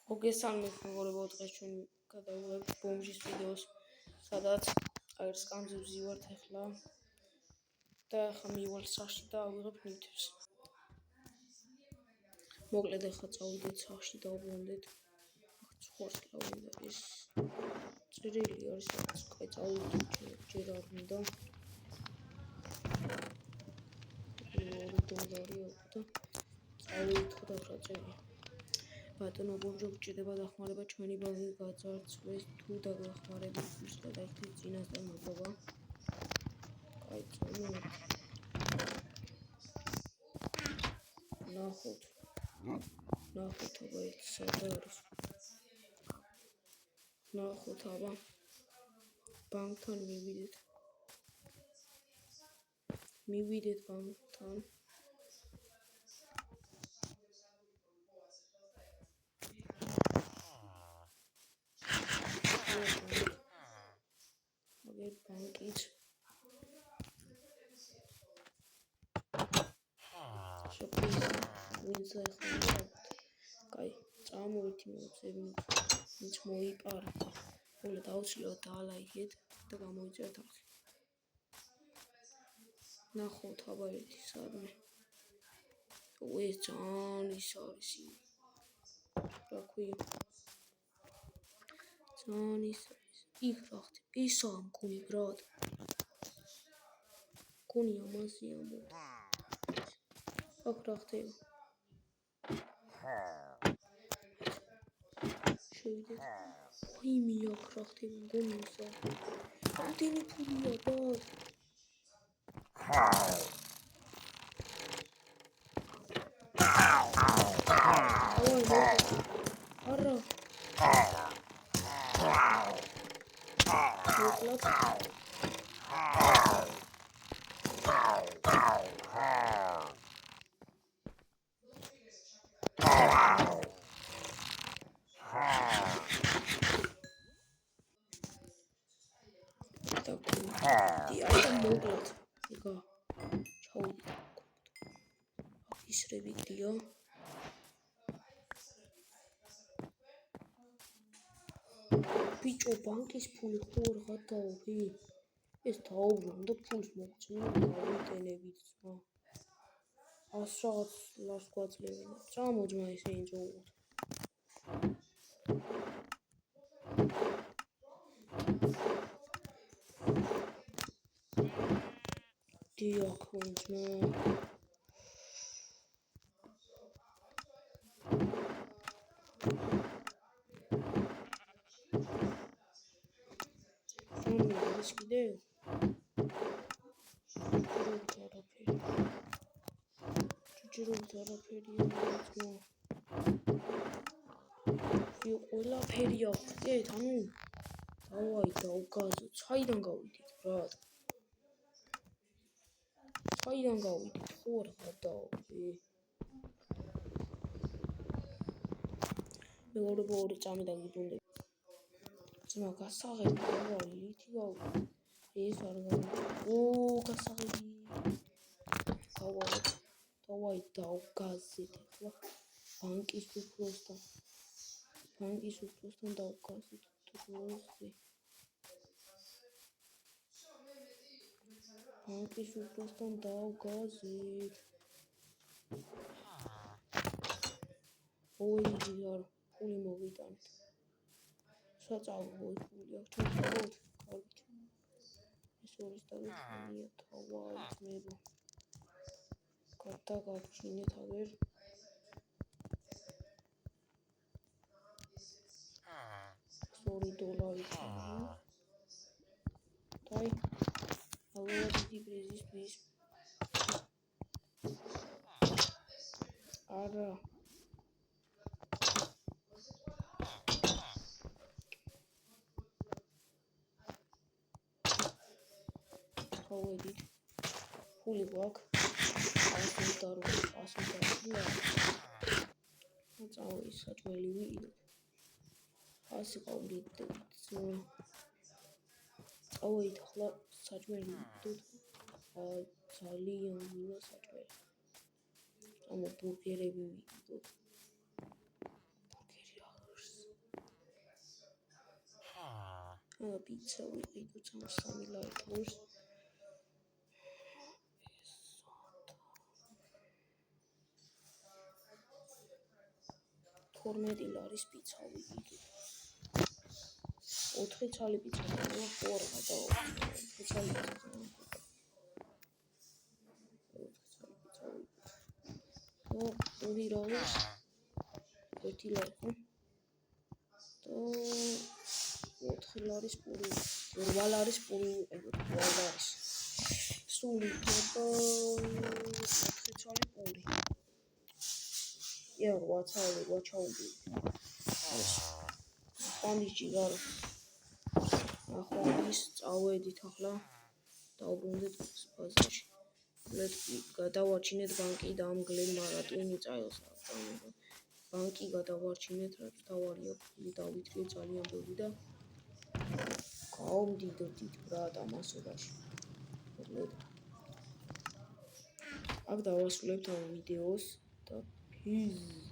მოგესალმებით მეგობრებო, დღეს ჩვენ გადავიღებთ ბომჟის ვიდეოს, სადაც აი სკამზე ვზივართ ახლა და ახლა მივალ სახში და ავიღებ ნივთებს. მოკლედ ახლა წავიდეთ სახში და ვუბრუნდეთ. ახლა წავიდა ეს წერილი არის სადაც კაი წავიდეთ ჯერ არ უნდა. $2 და წავიდეთ და რა წერია. ბატონო ბომჟო გჭირდება დახმარება ჩვენი ბანკი გაძარცვეს თუ დაგეხმარებით გულს გადაიხდით წინასწარ მადლობა. კაი წამოვიდეთ. ნახოთ აბა ეს სად არის. ნახოთ აბა ბანკთან მივიდეთ ბანკთან. აგერ ბანკით შოპის ვინც ახლა კაი წამოვით მოწევით ვინც მოიპარა ხოლმე დაუცილებლად დაალაიქეთ და გამოიწერეთ არხი. ნახოთ აბა ერთი სადმე ეს ძალიან ის არის რა ქვია ძალიან ის იქ რა ხდება ისაა მგონი ბრატ მგონი ამაზეა მოდი აქ რა ხდება შევიდეთ ვაიმე აქ რა ხდება მგონი ისა რამდენი ფულია ბრატ არა მოკლედ იგა ჩავიდეთ ისრებიდია ბიჭო ბანკის ფული ხო არ გადაობი ეს დაუბრუნდა და ფულს მოგწევი გავიტენებით ძმა ას რაღაც ლას გვაძლევინა წამო ძმა ესე ინწოვოთ დიახ ძმა ის კიდე ჯეროთ არაფერია ძმა ყველაფერი აქვს ეს ანუ დავაი დავგაზო საიდან გავიდით ბრატ საიდან გავიდით ხო არ გადაობი მეგობრებო ორი წამი დაგიბრუნდეთ ძმა გასაღები დავალი ლითი გავიდით ეს არ ო გასაღები დავაი დავგაზეთ ახლა ბანკის უფროსთან დავგაზეთ დროზე ბანკის უფროსთან დავგაზეთ ოიჯი არ ფული მოვიტანეთ საწავო ფული აქ ჩავდოთ კარგით ეს ორის დაგეცნია თავი ძმებო გადაგაჩინეთ აგერ $2 დაი ალოა დიდი პრიზისთვის არა გავედით ფული გვაქვს 100 და წავედი საჭმელი ვიდეთ 100 ყავდით წავედით ახლა საჭმელი ვიდოთ ძალიან მინდა საჭმელი ამ ბურგერები ვიდოთ ბურგერი აღარ პიცა ვიყიდოთ 3 ლარი ყურს. 12 ლარის პიცა ვიყიდოთ. 4 ცალი პიცა და 4 გადავაყენოთ. 4 ცალი პიცა. 4 ცალი პიცა. ნუ ორი რავის 1 ლარი ხო? და 4 ლარის პური. 8 ლარის პური ვიყიდოთ. 8 ლარის. სული 4 ცალი პური. Ja, 8 ცალი ვაჩაუდი. ხომის ჯიგარო. ახლა ის წავედით ახლა დაუბრუნდეთ ბაზარში. გადავარჩინეთ ბანკი და ამ გლენმა რატვინი წაილს. ბანკი გადავარჩინეთ, რაც თავარია ფული დავითრიე ძალიან ბევრი და გავდიდოთ ბრატ ამასობაში. აქ დავასრულებთ ამ ვიდეოს და peace.